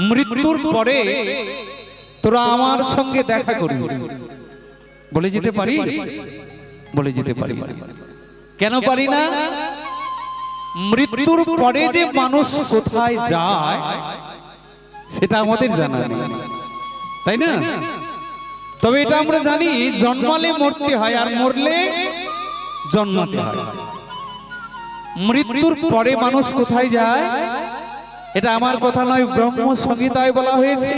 মৃত্যুর পরে তোরা আমার সঙ্গে দেখা করবি, বলে যেতে পারি? বলে যেতে পারি। কেন পারি না? মৃত্যুর পরে যে মানুষ কোথায় যায় সেটা আমাদের জানা নেই, তাই না? তবে এটা আমরা জানি, জন্মালে মরতে হয় আর মরলে জন্মাতে হয়। মৃত্যুর পরে মানুষ কোথায় যায় এটা আমার কথা নয়, ব্রহ্ম সংহিতায় বলা হয়েছে।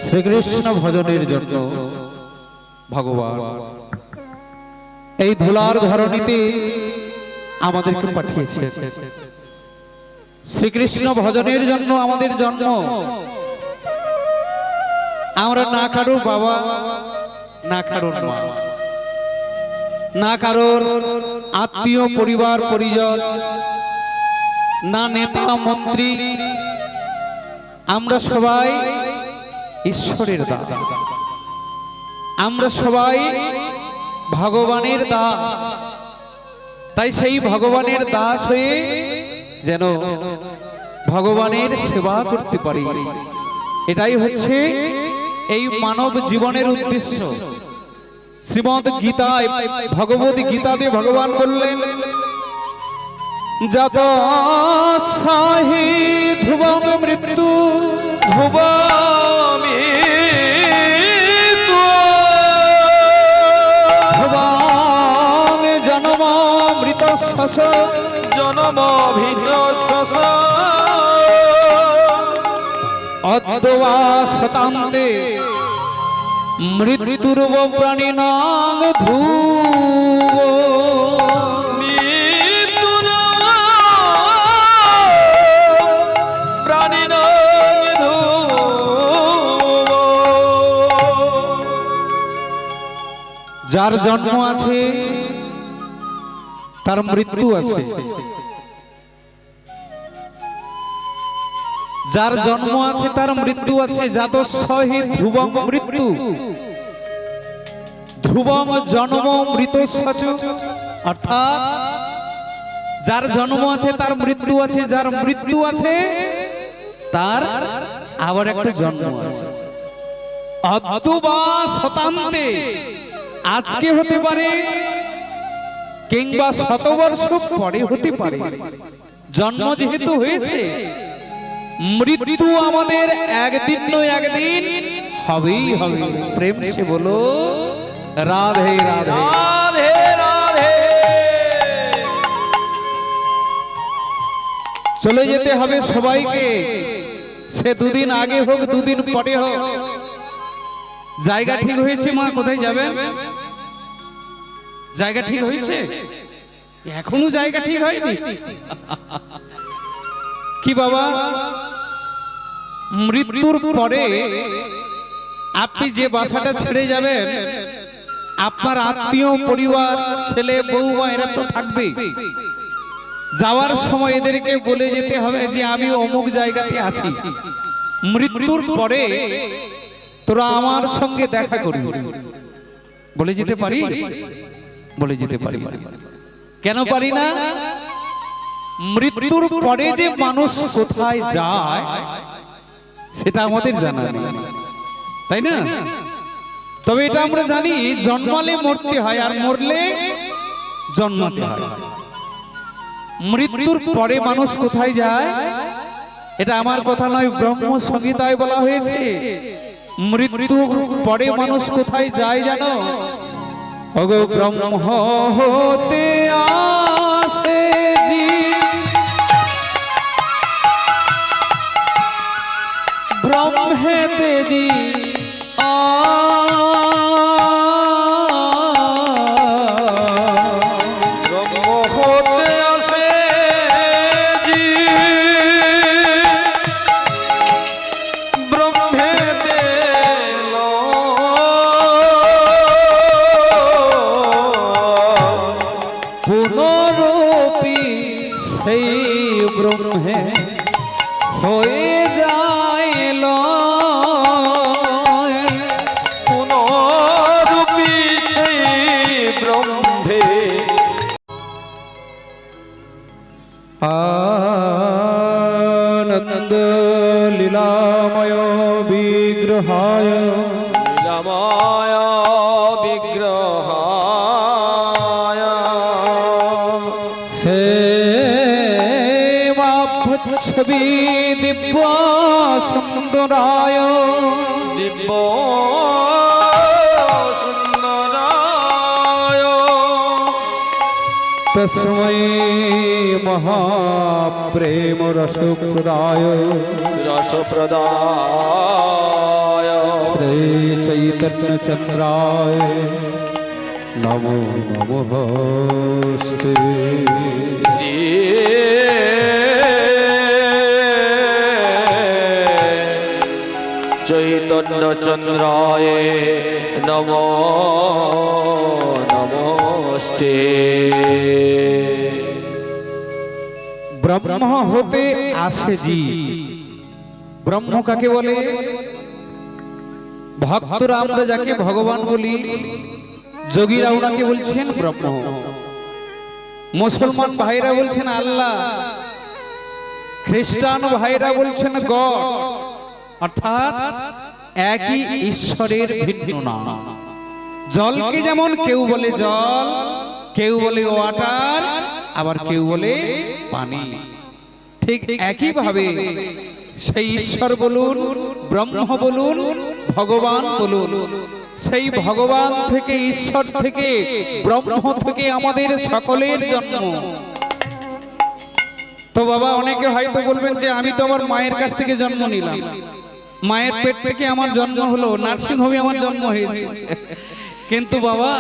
শ্রীকৃষ্ণ ভজনের জন্য ভগবান এই ধুলার ধরণীতে আমাদেরকে পাঠিয়েছে। শ্রীকৃষ্ণ ভজনের জন্য আমাদের জন্ম। আমরা না কারোর বাবা, না কারোর মা, না কারোর আত্মীয় পরিবার পরিজন, না নেতা মন্ত্রী, আমরা সবাই ঈশ্বরের দাস, আমরা সবাই ভগবানের দাস। তাই সেই ভগবানের দাস হয়ে যেন ভগবানের সেবা করতে পারি, এটাই হচ্ছে এই মানব জীবনের উদ্দেশ্য। শ্রীমদ গীতায়, ভগবদ গীতাতে ভগবান বললেন, যত সাহি ধ্রুবং মৃত্যু ধ্রুবমি ধ্রুবং জন্মামৃত শশ জন্মভিন্ন অদ্যবা শতান্তে মৃত্যুর্ব প্রাণিনাং ধ্রুব। যার জন্ম আছে তার মৃত্যু আছে, যার জন্ম আছে তার মৃত্যু আছে। যাত সহি ধ্রুবং মৃত্যু ধ্রুবং জন্ম মৃত সচ, অর্থাৎ যার জন্ম আছে তার মৃত্যু আছে, যার মৃত্যু আছে তার আবার একটা জন্ম আছে। অদ্যবা শতান্তে, আজকে হতে পারে কিংবা শতবর্ষ পরে হতে পারে, জন্ম যেহেতু হয়েছে মৃত্যু আমাদের একদিন নয় একদিন হবেই হবে। প্রেম সে বলো রাধে রাধে রাধে রাধে। চলে যেতে হবে সবাইকে, সে দুদিন আগে হোক দুদিন পরে হোক। জায়গা ঠিক হয়েছে মা? কোথায় যাবেন? জায়গা ঠিক হয়েছে? এখনো জায়গা ঠিক হয়নি? কি বাবা, মৃত্যুর পরে আপনি যে বাসাটা ছেড়ে যাবেন, আপনার আত্মীয় পরিবার ছেলে বউমা এরা তো থাকবে। যাওয়ার সময় এদেরকে বলে যেতে হবে যে আমি অমুক জায়গাতে আছি, মৃত্যুর পরে তোরা আমার সঙ্গে দেখা করবি, বলে যেতে পারি? বলে যেতে পারি। কেন পারি না? মৃত্যুর পরে যে মানুষ কোথায় যায় সেটা আমাদের জানা নেই, তাই না? তবে এটা আমরা জানি, জন্মালে মরতে হয় আর মরলে জন্মাতে হয়। মৃত্যুর পরে মানুষ কোথায় যায় এটা আমার কথা নয়, ব্রহ্ম সংহিতায় বলা হয়েছে। মৃত্যুর পরে মানুষ কোথায় যায় জানো? ওগো ব্রহ্ম হতে আসে জি, ব্রহ্মেতে জি ব্রহ্মে হয়ে যায় লীলাময় বিগ্রহায় লীলাময় বিগ্রহায় হে ছবি দিব্য সুন্দরায় দিব্য সুন্দরায় তস্मै মহাপ্রেম রসপ্রদায় রসপ্রদায় শ্রী চৈতন্য চন্দ্রায় নমো নমস্তে চৈতন্য চন্দ্রায় নমো নমস্তে। ব্রহ্ম হতে আসে জি। ব্রহ্ম কাকে বলে? ভক্তরা আমরা যাকে ভগবান বলি, যোগীরা ওনাকে বলছেন ব্রহ্ম। মুসলমান ভাইরা বলছেন আল্লাহ, খ্রিস্টান ভাইরা বলছেন গড, অর্থাৎ একই ঈশ্বরের ভিন্ন নাম। জলকে যেমন কেউ বলে জল, কেউ বলে ওয়াটার, আবার কেউ বলে পানি, ঠিক একই ভাবে সেই ঈশ্বর বলুন, ব্রহ্ম বলুন, ভগবান বলুন, সেই ভগবান থেকে, ঈশ্বর থেকে, ব্রহ্ম থেকে আমাদের সকলের জন্ম। তো বাবা অনেকে হয়তো বলবেন যে আমি তো আমার মায়ের কাছ থেকে জন্ম নিলাম, মায়ের পেট থেকে আমার জন্ম হলো, নার্সিং হোমে আমার জন্ম হয়েছে। কিন্তু বাবা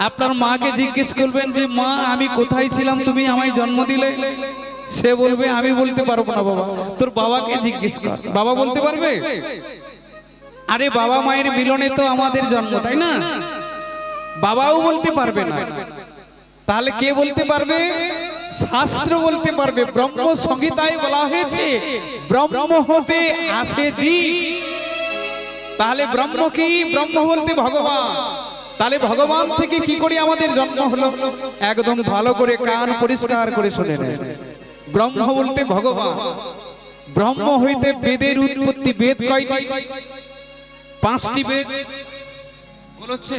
আপনার মাকে জিজ্ঞেস করবেন যে মা আমি কোথায় ছিলাম তুমি আমায় জন্ম দিলে, সে বলবে আমি বলতে পারবো না বাবা, তোর বাবাকে জিজ্ঞেস কর, বাবা বলতে পারবে। আরে বাবা মায়ের মিলনে তো আমাদের জন্ম, তাই না? বাবাও বলতে পারবে না, তাহলে কে বলতে পারবে? শাস্ত্র বলতে পারবে। ব্রহ্ম সংহিতায় বলা হয়েছে ব্রহ্ম হতে আসে জি। তাহলে ব্রহ্ম কি? ব্রহ্ম বলতে ভগবান। তাহলে ভগবান থেকে কি করে আমাদের জন্ম হলো? একদম ভালো করে কান পরিষ্কার করে শুনে নেন। ব্রহ্ম বলতে ভগবান। ব্রহ্ম হইতে বেদের উৎপত্তি। বেদ কয়টি? 5টি বেদ বলছে।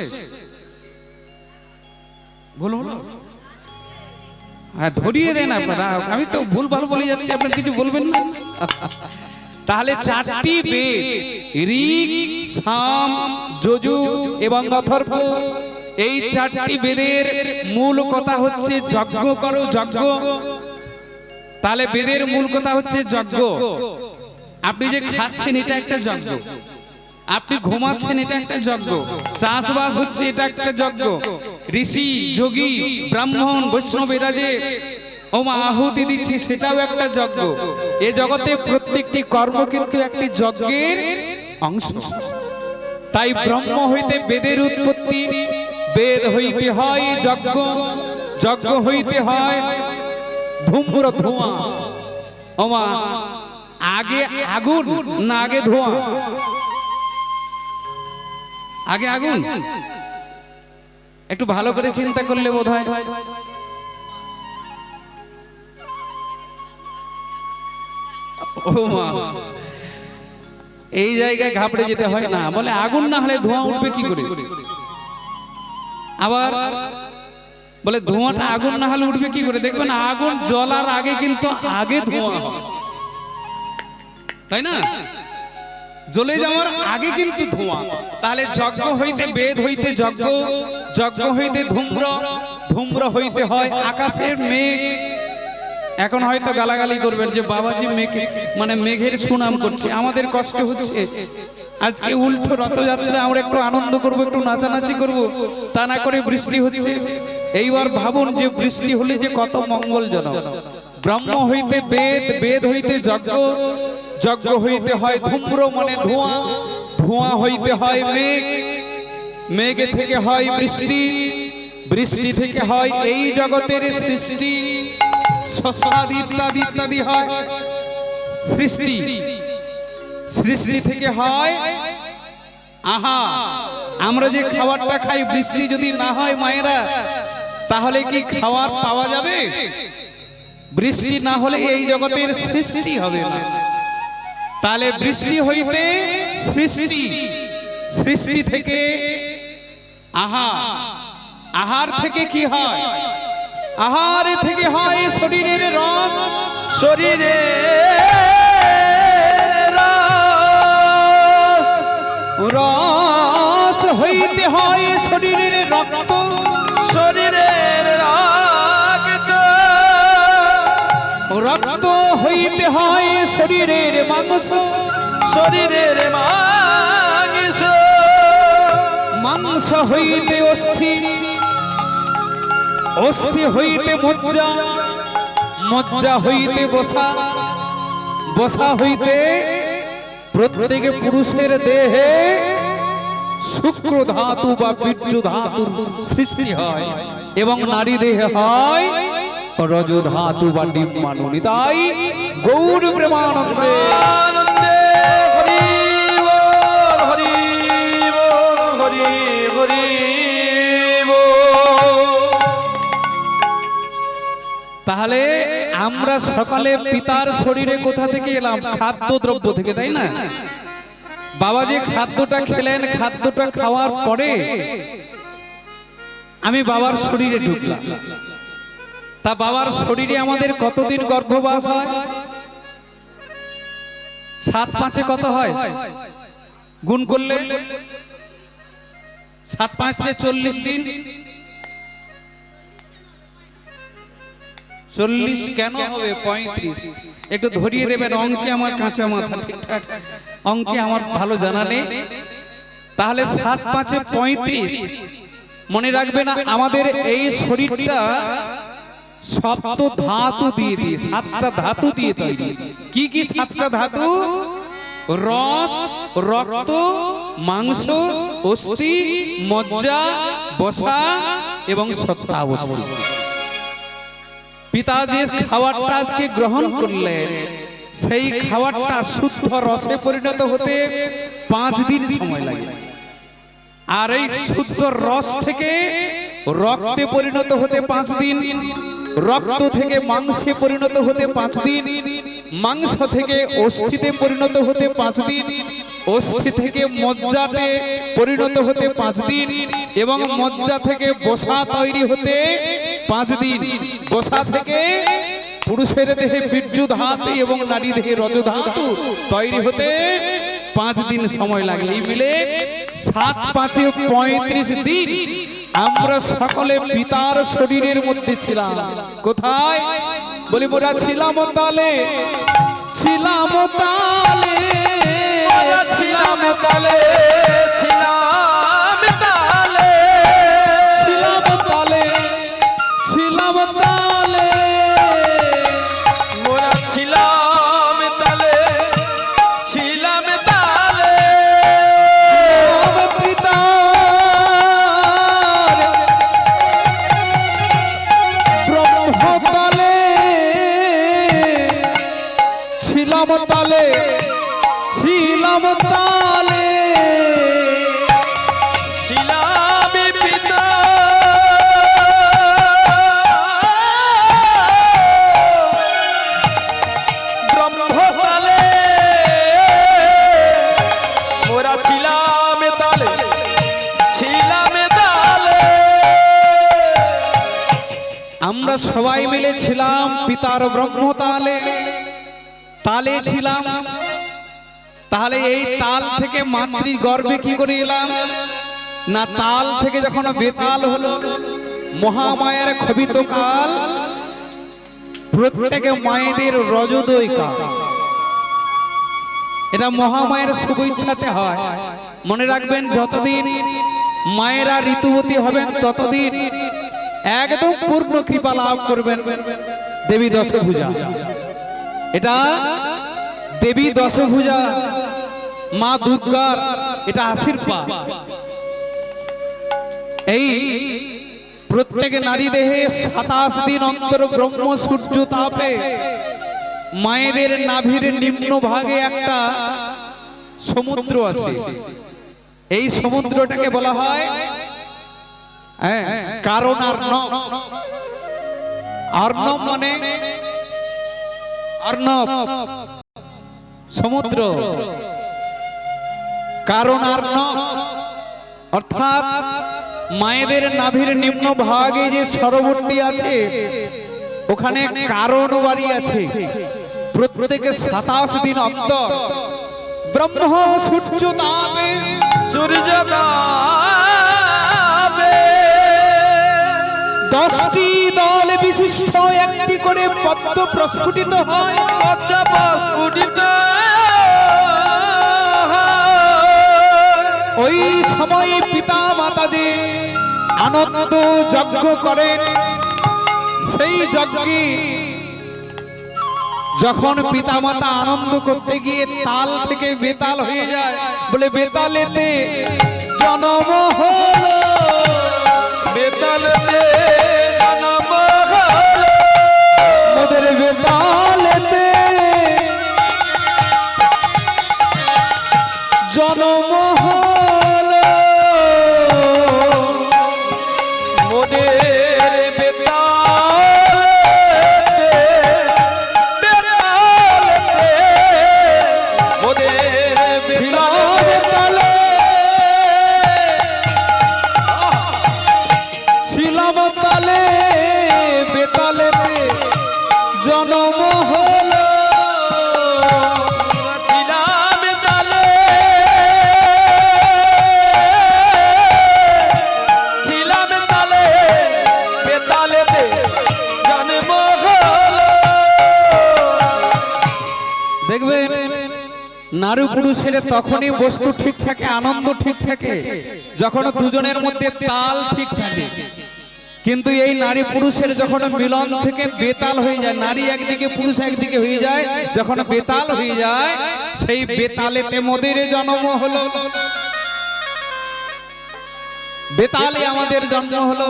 বলো হ্যাঁ, ধরিয়ে দেন আপনারা, আমি তো ভুল ভাল বলে যাচ্ছি, আপনার কিছু বলবেন না। তাহলে 4টি বেদ, ঋগ, সাম, যজুঃ এবং অথর্ব, এই 4টি বেদের মূল কথা হচ্ছে যজ্ঞ করো, যজ্ঞ। তাহলে বেদের মূল কথা হচ্ছে যজ্ঞ। আপনি যে খাচ্ছেন এটা একটা যজ্ঞ, আপনি ঘুমাচ্ছেন এটা একটা যজ্ঞ, চাষবাস হচ্ছে এটা একটা যজ্ঞ, ঋষি যোগী ব্রাহ্মণ বৈষ্ণব এরা যে আহুতি দিচ্ছে সেটাও একটা যজ্ঞ। এ জগতে প্রত্যেকটি কর্ম কিন্তু একটি যজ্ঞের অংশ। তাই ব্রহ্ম হইতে বেদের উৎপত্তি, বেদ হইতে হয় যজ্ঞ, যজ্ঞ হইতে হয় ধূম্র ধোঁয়া। আগে আগুন না আগে ধোঁয়া? আগে আগুন? একটু ভালো করে চিন্তা করলে বোধ হয়। এই জায়গায় ঘাবড়ে যেতে হয় না, বলে আগুন না হলে ধোঁয়া উঠবে কি করে? আবার বলে ধোঁয়াটা আগুন না হলে উঠবে কি করে? দেখবেন আগুন জ্বলার আগে কিন্তু আগে ধোঁয়া হয়, তাই না? জ্বলে যাওয়ার আগে কিন্তু ধোঁয়া। তাহলে যজ্ঞ হইতে বেদ হইতে যজ্ঞ, যজ্ঞ হইতে ধূম্র, ধূম্র হইতে হয় আকাশের মেঘ। এখন হয়তো গালাগালি করবেন যে বাবাজি মেঘে মানে মেঘের সুনাম করছে, আমাদের কষ্ট হচ্ছে। আজকে উল্টো রথযাত্রা, আমরা একটু আনন্দ করব, একটু নাচানাচি করব, তা না করে বৃষ্টি হচ্ছে। এইবার ভাবুন যে বৃষ্টি হলে যে কত মঙ্গলজনক। ব্রহ্ম হইতে বেদ, বেদ হইতে যজ্ঞ, যজ্ঞ হইতে হয় ধূম্র মানে ধোঁয়া, ধোঁয়া হইতে হয় মেঘ, মেঘ থেকে হয় বৃষ্টি, বৃষ্টি থেকে হয় এই জগতের সৃষ্টি, শস্যাদি ইত্যাদি ইত্যাদি হয় সৃষ্টি, সৃষ্টি থেকে হয় আহা। আমরা যে খাবারটা খাই, বৃষ্টি যদি না হয় মায়েরা, তাহলে কি খাবার পাওয়া যাবে? বৃষ্টি না হলে এই জগতের সৃষ্টি হবে না। তাহলে বৃষ্টি হইতে সৃষ্টি, সৃষ্টি থেকে আহার, আহার থেকে কি হয়? আহার থেকে হয় শরীরের রস, শরীরে রস হইতে হয় শরীরের রক্ত, শরীরের রক্ত, রক্ত হইতে হয় শরীরের মাংস, শরীরের মাংস, মাংস হইতে অস্থি, অস্থি হইতে মজ্জা, মজ্জা হইতে বসা, বসা হইতে প্রত্যেক পুরুষের দেহে শুক্র ধাতু বা বীর্য ধাতুর সৃষ্টি হয় এবং নারী দেহে হয় রজ ধাতু বা ডিম্বাণু। তাই গৌর প্রেমানন্দে আনন্দে হরি বল, হরি বল, হরি হরি বল। তাহলে আমরা সকালে পিতার শরীরে কোথা থেকে এলাম? খাদ্য দ্রব্য থেকে, তাই না? বাবা যে খাদ্যটা খেলেন, খাদ্যটা খাওয়ার পরে আমি বাবার শরীরে ঢুকলাম। তা বাবার শরীরে আমাদের কতদিন গর্ভবাস হয়? 7 5 কত হয়? গুণ করলে 7 5 40 দিন। 40 কেন হবে? 35। একটু ধরিয়ে দেবেন, অঙ্কে আমার কাঁচা মাথা, ঠিকঠাক অঙ্কে আমার ভালো জানা নেই। তাহলে 7 5 35। মনে রাখবে না, আমাদের এই শরীরটা সপ্ত ধাতু দিয়ে দিয়ে, 7টা ধাতু দিয়ে তৈরি। কি কি 7টা ধাতু? রস, রক্ত, মাংস, অস্থি, মজ্জা, বসা এবং সত্তাবস্থা। পিতা যে খাবারটা আজকে গ্রহণ করলেন, সেই খাবারটা শুদ্ধ রসে পরিণত হতে 5 দিন সময় লাগে। আর এই শুদ্ধ রস থেকে রক্তে পরিণত হতে 5 দিন, রক্ত থেকে মাংসে পরিণত হতে 5 দিন, মাংস থেকে অস্থিতে পরিণত হতে 5 দিন, অস্থি থেকে মজ্জাতে পরিণত হতে 5 দিন এবং মজ্জা থেকে বসা তৈরি হতে 5 দিন, বসা থেকে পুরুষের দেহে বীর্য ধাতু এবং নারী দেহে রজ ধাতু তৈরি হতে 5 দিন সময় লাগে। এই মিলে 7 5 35 দিন আমরা সকলে পিতার শরীরের মধ্যে ছিলাম। কোথায়? বলি মোরা ছিলাম তালে, ছিলাম তালে, ছিলাম তালে, ছিলাম তালে, ছিলাম তালে, ছিলাম তালে, মোরা ছিলাম তালে, ছিলাম তালে, পিতার ব্রহ্মতালে, ছিলাম তালে, ছিলাম তালে, ছিলাম পিতা, ব্রহ্মতালে, মোরা ছিলাম তালে, ছিলাম তালে। আমরা সবাই মিলে ছিলাম পিতার ব্রহ্মতালে, তালে ছিলাম। তাহলে এই তাল থেকে মাতৃ গর্ভে কি করে এলাম? না, তাল থেকে যখন বেতাল হলো, মহামায়ার ক্ষোভিত কাল, প্রত্যেক মায়েদের রজোদয় কাল। এটা মহামায়ের শুভ ইচ্ছাতে হয়। মনে রাখবেন, যতদিন মায়েরা ঋতুবতী হবেন ততদিন একদম পূর্ণ কৃপা লাভ করবেন দেবী দশভুজা। এটা দেবী দশভুজা মা দুর্গার এটা আশীর্বাদ। এই প্রত্যেক নারী দেহে 27 দিন অন্তর ব্রহ্ম সূর্য তাপে মায়েদের নাভির নিম্ন ভাগে একটা সমুদ্র আছে। এই সমুদ্রটাকে বলা হয় কারণ অর্ণব। অর্ণব মানে অর্ণব সমুদ্র, কারণ আর নয়, অর্থাৎ মায়েদের নাভির নিম্ন ভাগে যে সরোবরটি আছে ওখানে কারণ বাড়ি আছে। প্রত্যেকে 27 দিন অন্তর ব্রহ্ম সূর্য দাবে, সূর্য দাবে 10টি দল বিশিষ্ট একটি করে পদ্ম প্রস্ফুটিত হয়। পদ্ম প্রস্ফুটিত ওই সময় পিতা মাতাদের আনন্দ যজ্ঞ করেন। সেই যজ্ঞে যখন পিতা মাতা আনন্দ করতে গিয়ে তাল থেকে বেতাল হয়ে যায়, বলে বেতালেতে জন্ম হলো, বেতালেতে জন্ম হলো, মোদের বেতালেতে জন্ম হলো, মোদের বেতালেতে বেতালেতে মোদের ছিলাম বেতালে বেতালে, ছিলাম তালে বেতালেতে জন্ম হলো, ছিলাম তালে, ছিলাম তালে বেতালেতে জন্ম হলো। দেখবেন নারী পুরুষের তখনই বস্তু ঠিক থাকে, আনন্দ ঠিক থাকে যখন দুজনের মধ্যে তাল ঠিক থাকে। কিন্তু এই নারী পুরুষের যখন মিলন থেকে বেতাল হয়ে যায়, নারী একদিকে পুরুষ একদিকে হয়ে যায়, যখন বেতাল হয়ে যায় সেই বেতালেতে মোদের জন্ম হলো, বেতালে আমাদের জন্ম হলো।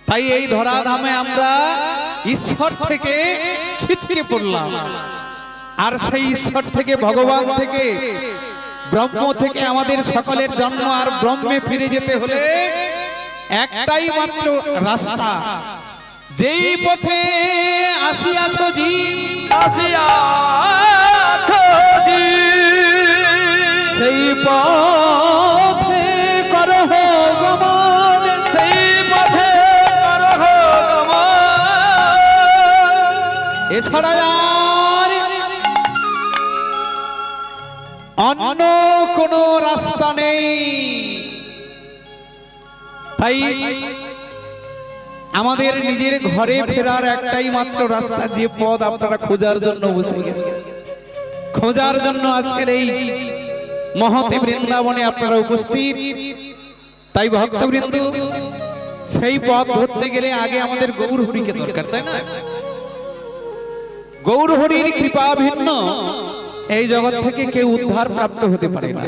তাই এই ধরাধামে আমরা ঈশ্বর থেকে ছিটকে পড়লাম, আর সেই ঈশ্বর থেকে, ভগবান থেকে, ব্রহ্ম থেকে আমাদের সকলের জন্ম। আর ব্রহ্মে ফিরে যেতে হলে একটাই মাত্র রাস্তা, যেই পথে আসিয়াছ জি, আসিয়াছো জি, সেই পথে করহ গমন, সেই পথে করহ গমন। এছাড়া আর অন্য কোনো রাস্তা নেই। তাই আমাদের নিজের ঘরে ফেরার একটাই মাত্র রাস্তা, যে পথ আপনারা খোঁজার জন্য বসে গেছেন, খোঁজার জন্য আজকের এই মহতে বৃন্দাবনে আপনারা উপস্থিত। তাই ভক্তবৃন্দ, সেই পথ ধরতে গেলে আগে আমাদের গৌর হরিকে দরকার, তাই না? গৌর হরির কৃপা ভিন্ন এই জগৎ থেকে কেউ উদ্ধার প্রাপ্ত হতে পারে না।